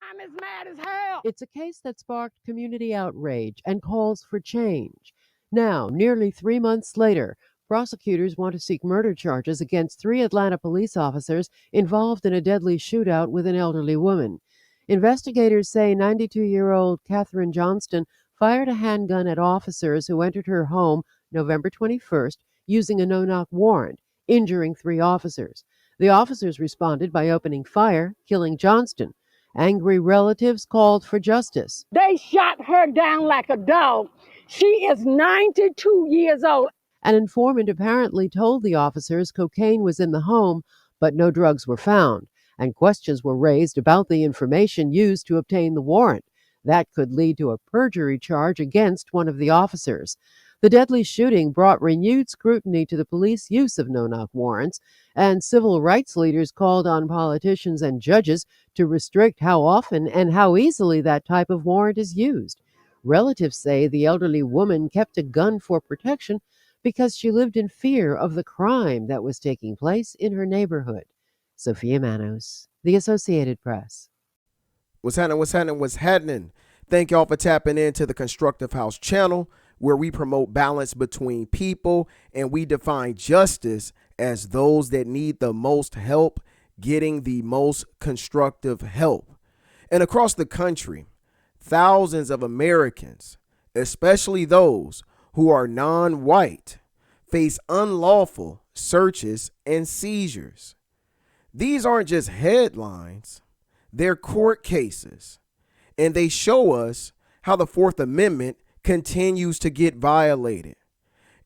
I'm as mad as hell. It's a case that sparked community outrage and calls for change. Now, nearly 3 months later, prosecutors want to seek murder charges against 3 Atlanta police officers involved in a deadly shootout with an elderly woman. Investigators say 92-year-old Kathryn Johnston fired a handgun at officers who entered her home November 21st using a no-knock warrant, injuring 3 officers. The officers responded by opening fire, killing Johnston. Angry relatives called for justice. They shot her down like a dog. She is 92 years old. An informant apparently told the officers cocaine was in the home, but no drugs were found, and questions were raised about the information used to obtain the warrant. That could lead to a perjury charge against one of the officers. The deadly shooting brought renewed scrutiny to the police use of no-knock warrants, and civil rights leaders called on politicians and judges to restrict how often and how easily that type of warrant is used. Relatives say the elderly woman kept a gun for protection because she lived in fear of the crime that was taking place in her neighborhood. Sophia Manos, The Associated Press. What's happening? What's happening? What's happening? Thank y'all for tapping into the Constructive House channel, where we promote balance between people and we define justice as those that need the most help getting the most constructive help. And across the country, thousands of Americans, especially those who are non-white, face unlawful searches and seizures. These aren't just headlines, they're court cases, and they show us how the Fourth Amendment continues to get violated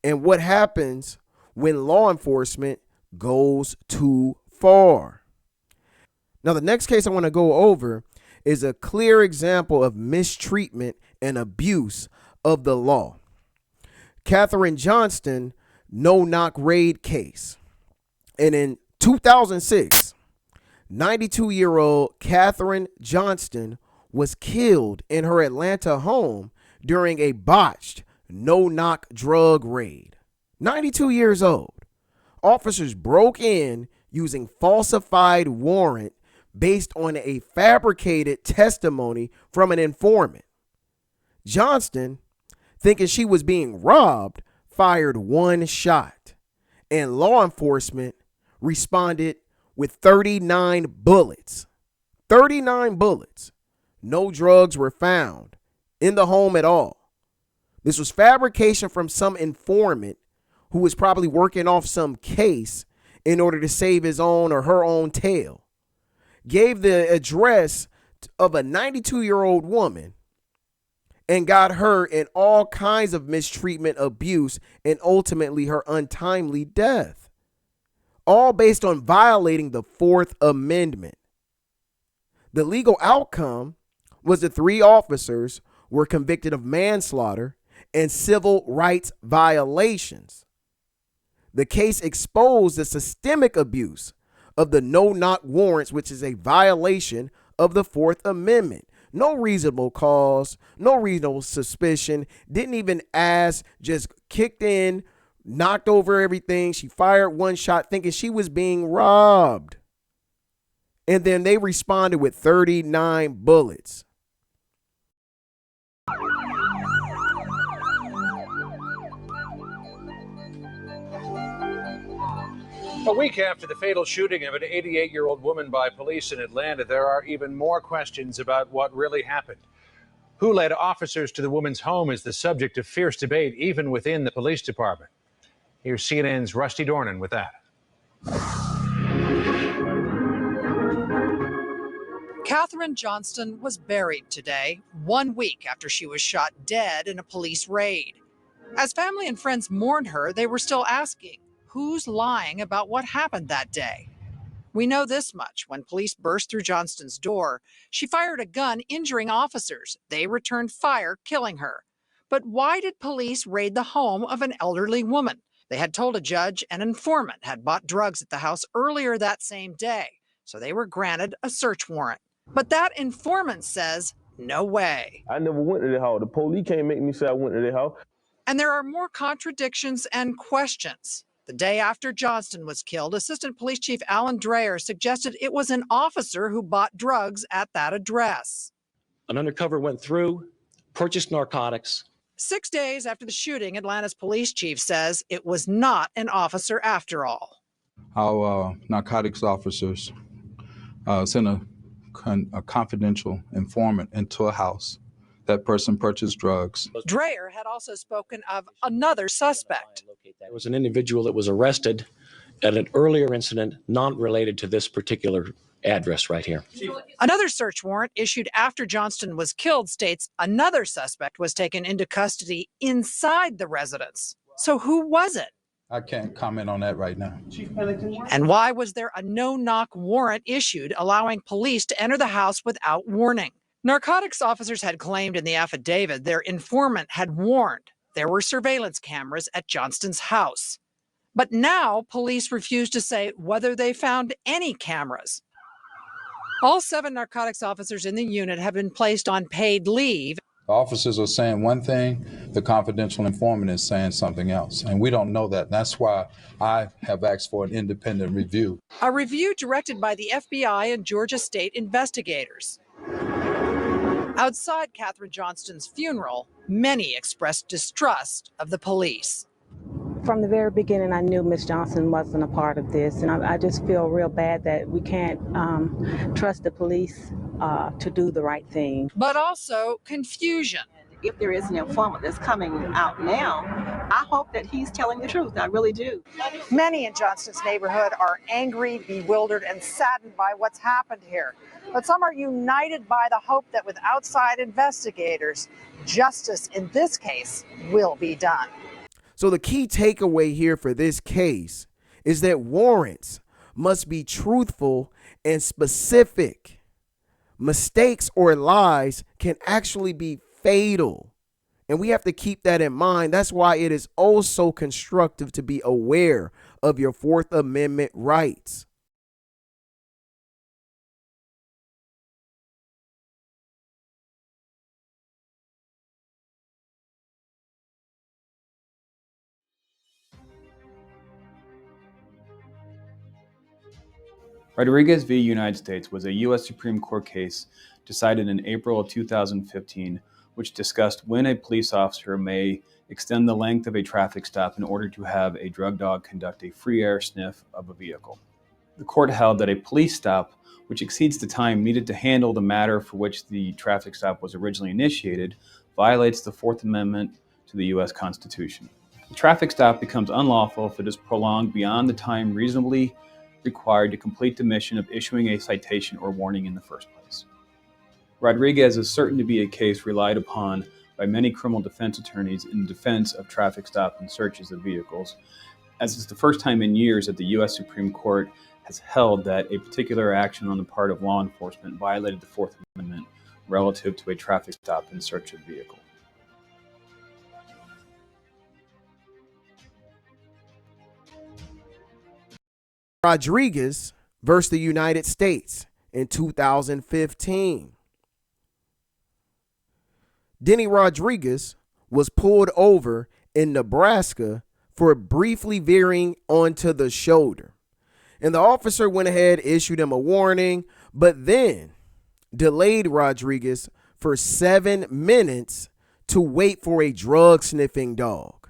and what happens when law enforcement goes too far. Now, the next case I want to go over is a clear example of mistreatment and abuse of the law. Kathryn Johnston no-knock raid case. And in 2006, 92-year-old Katherine Johnston was killed in her Atlanta home during a botched no-knock drug raid. 92 years old. Officers broke in using falsified warrant based on a fabricated testimony from an informant. Johnston, thinking she was being robbed, fired one shot, and law enforcement responded with 39 bullets. 39 bullets. No drugs were found in the home at all. This was fabrication from some informant who was probably working off some case in order to save his own or her own tail. Gave the address of a 92-year-old woman and got her in all kinds of mistreatment, abuse, and ultimately her untimely death. All based on violating the Fourth Amendment. The legal outcome was the 3 officers were convicted of manslaughter and civil rights violations. The case exposed the systemic abuse of the no-knock warrants, which is a violation of the Fourth Amendment. No reasonable cause, no reasonable suspicion, didn't even ask, just kicked in, knocked over everything. She fired one shot thinking she was being robbed. And then they responded with 39 bullets. A week after the fatal shooting of an 88-year-old woman by police in Atlanta, there are even more questions about what really happened. Who led officers to the woman's home is the subject of fierce debate, even within the police department. Here's CNN's Rusty Dornan with that. Kathryn Johnston was buried today, 1 week after she was shot dead in a police raid. As family and friends mourned her, they were still asking, who's lying about what happened that day? We know this much. When police burst through Johnston's door, she fired a gun, injuring officers. They returned fire, killing her. But why did police raid the home of an elderly woman? They had told a judge an informant had bought drugs at the house earlier that same day, so they were granted a search warrant. But that informant says, no way. I never went to the house. The police can't make me say I went to the house. And there are more contradictions and questions. The day after Johnston was killed, Assistant Police Chief Alan Dreyer suggested it was an officer who bought drugs at that address. An undercover went through, purchased narcotics. 6 days after the shooting, Atlanta's police chief says it was not an officer after all. Our narcotics officers sent a confidential informant into a house. That person purchased drugs. Dreyer had also spoken of another suspect. There was an individual that was arrested at an earlier incident not related to this particular address right here. Another search warrant issued after Johnston was killed states another suspect was taken into custody inside the residence. So who was it? I can't comment on that right now. And why was there a no-knock warrant issued allowing police to enter the house without warning? Narcotics officers had claimed in the affidavit their informant had warned there were surveillance cameras at Johnston's house. But now police refuse to say whether they found any cameras. All 7 narcotics officers in the unit have been placed on paid leave. The officers are saying one thing, the confidential informant is saying something else, and we don't know that. That's why I have asked for an independent review. A review directed by the FBI and Georgia state investigators. Outside Kathryn Johnston's funeral, many expressed distrust of the police. From the very beginning, I knew Miss Johnston wasn't a part of this, and I just feel real bad that we can't trust the police to do the right thing. But also confusion. If there is an informant that's coming out now, I hope that he's telling the truth. I really do. Many in Johnston's neighborhood are angry, bewildered, and saddened by what's happened here. But some are united by the hope that with outside investigators, justice in this case will be done. So the key takeaway here for this case is that warrants must be truthful and specific. Mistakes or lies can actually be fatal, and we have to keep that in mind. That's why it is oh so constructive to be aware of your Fourth Amendment rights. Rodriguez v. United States was a U.S. Supreme Court case decided in April of 2015, which discussed when a police officer may extend the length of a traffic stop in order to have a drug dog conduct a free air sniff of a vehicle. The court held that a police stop, which exceeds the time needed to handle the matter for which the traffic stop was originally initiated, violates the Fourth Amendment to the U.S. Constitution. The traffic stop becomes unlawful if it is prolonged beyond the time reasonably required to complete the mission of issuing a citation or warning in the first place. Rodriguez is certain to be a case relied upon by many criminal defense attorneys in defense of traffic stop and searches of vehicles, as it's the first time in years that the U.S. Supreme Court has held that a particular action on the part of law enforcement violated the Fourth Amendment relative to a traffic stop and search of vehicle. Rodriguez versus the United States in 2015. Denny Rodriguez was pulled over in Nebraska for briefly veering onto the shoulder. And the officer went ahead, issued him a warning, but then delayed Rodriguez for 7 minutes to wait for a drug-sniffing dog.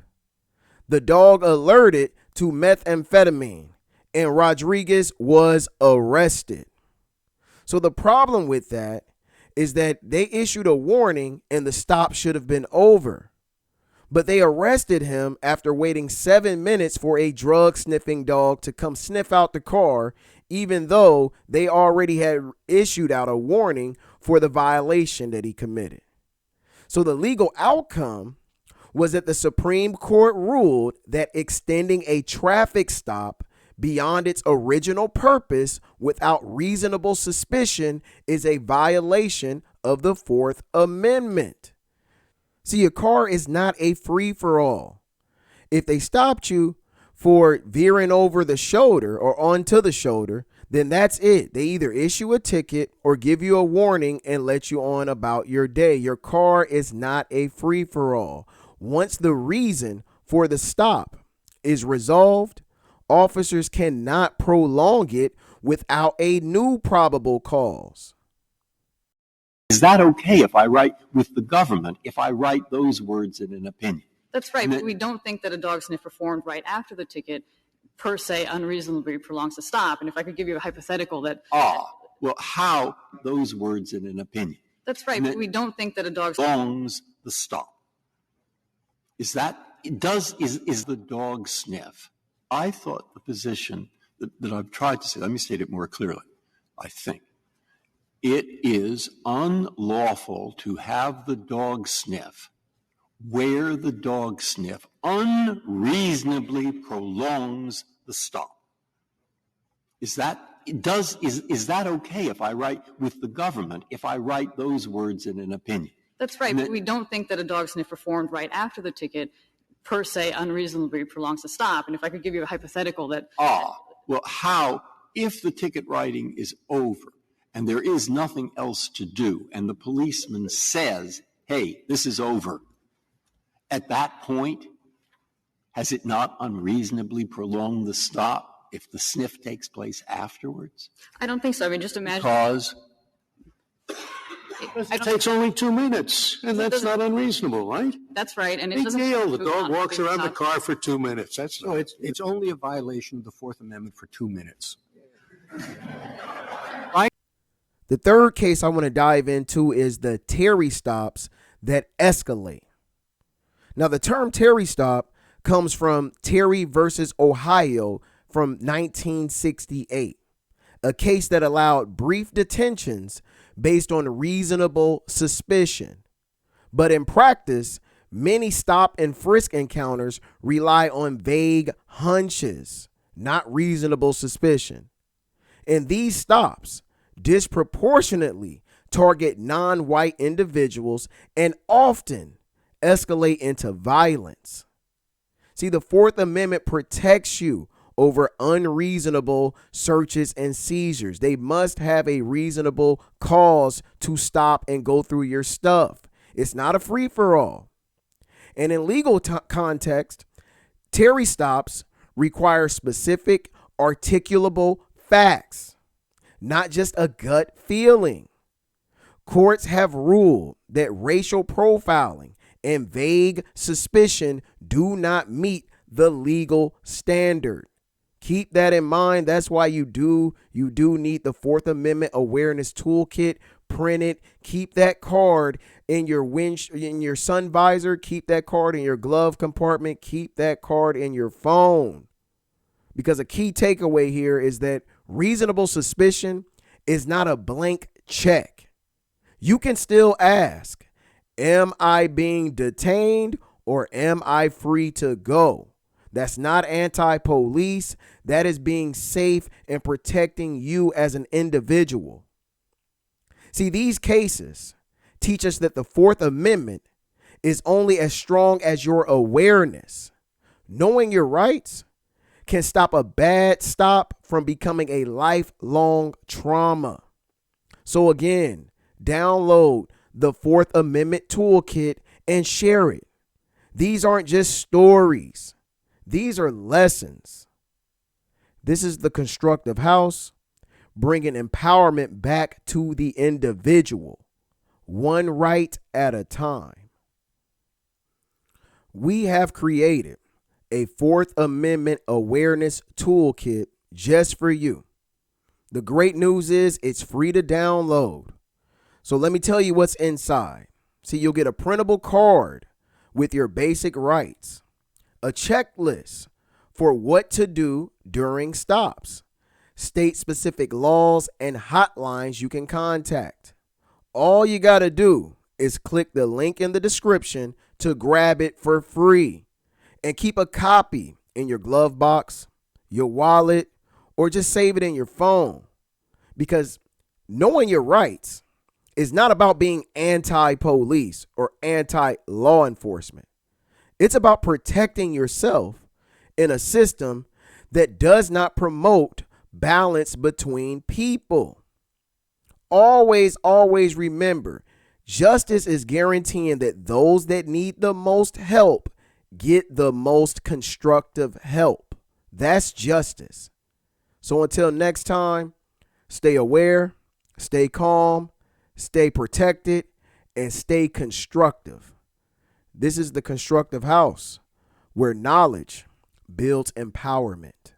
The dog alerted to methamphetamine, and Rodriguez was arrested. So the problem with that is that they issued a warning and the stop should have been over. But they arrested him after waiting 7 minutes for a drug sniffing dog to come sniff out the car, even though they already had issued out a warning for the violation that he committed. So the legal outcome was that the Supreme Court ruled that extending a traffic stop beyond its original purpose without reasonable suspicion is a violation of the Fourth Amendment. See, a car is not a free-for-all. If they stopped you for veering over the shoulder or onto the shoulder, then that's it. They either issue a ticket or give you a warning and let you on about your day. Your car is not a free-for-all. Once the reason for the stop is resolved, officers cannot prolong it without a new probable cause. Is that okay if I write with the government, if I write those words in an opinion? That's right, but we don't think that a dog sniff performed right after the ticket per se unreasonably prolongs the stop. And if I could give you a hypothetical that... Well, how those words in an opinion? That's right, but we don't think that a dog prolongs the stop. Is the dog sniff? I thought the position that I've tried to say, let me state it more clearly, I think. It is unlawful to have the dog sniff where the dog sniff unreasonably prolongs the stop. Is that okay if I write with the government, if I write those words in an opinion? That's right, but we don't think that a dog sniff performed right after the ticket per se unreasonably prolongs the stop. And if I could give you a hypothetical that... Well, how, if the ticket writing is over and there is nothing else to do and the policeman says, hey, this is over, at that point, has it not unreasonably prolonged the stop if the sniff takes place afterwards? I don't think so. I mean, just imagine... Because it takes only 2 minutes, and that's not unreasonable, right? That's right. And it Big doesn't... deal. The dog walks around the car for 2 minutes. That's no, it's only a violation of the Fourth Amendment for 2 minutes. The third case I want to dive into is the Terry stops that escalate. Now, the term Terry stop comes from Terry versus Ohio from 1968, a case that allowed brief detentions based on reasonable suspicion. But in practice, many stop and frisk encounters rely on vague hunches, not reasonable suspicion. And these stops disproportionately target non-white individuals and often escalate into violence. See, the Fourth Amendment protects you over unreasonable searches and seizures. They must have a reasonable cause to stop and go through your stuff. It's not a free-for-all. And in legal context, Terry stops require specific, articulable facts, not just a gut feeling. Courts have ruled that racial profiling and vague suspicion do not meet the legal standard. Keep that in mind. That's why you do need the Fourth Amendment Awareness Toolkit. Print it. Keep that card in your sun visor. Keep that card in your glove compartment. Keep that card in your phone. Because a key takeaway here is that reasonable suspicion is not a blank check. You can still ask, am I being detained or am I free to go? That's not anti-police. That is being safe and protecting you as an individual. See, these cases teach us that the Fourth Amendment is only as strong as your awareness. Knowing your rights can stop a bad stop from becoming a lifelong trauma. So again, download the Fourth Amendment Toolkit and share it. These aren't just stories. These are lessons. This is the Constructive House, bringing empowerment back to the individual, one right at a time. We have created a Fourth Amendment Awareness Toolkit just for you. The great news is it's free to download. So let me tell you what's inside. See, you'll get a printable card with your basic rights, a checklist for what to do during stops, state-specific laws and hotlines you can contact. All you got to do is click the link in the description to grab it for free, and keep a copy in your glove box, your wallet, or just save it in your phone. Because knowing your rights is not about being anti-police or anti-law enforcement. It's about protecting yourself in a system that does not promote balance between people. Always, always remember, justice is guaranteeing that those that need the most help get the most constructive help. That's justice. So until next time, stay aware, stay calm, stay protected, and stay constructive. This is the Constructive House, where knowledge builds empowerment.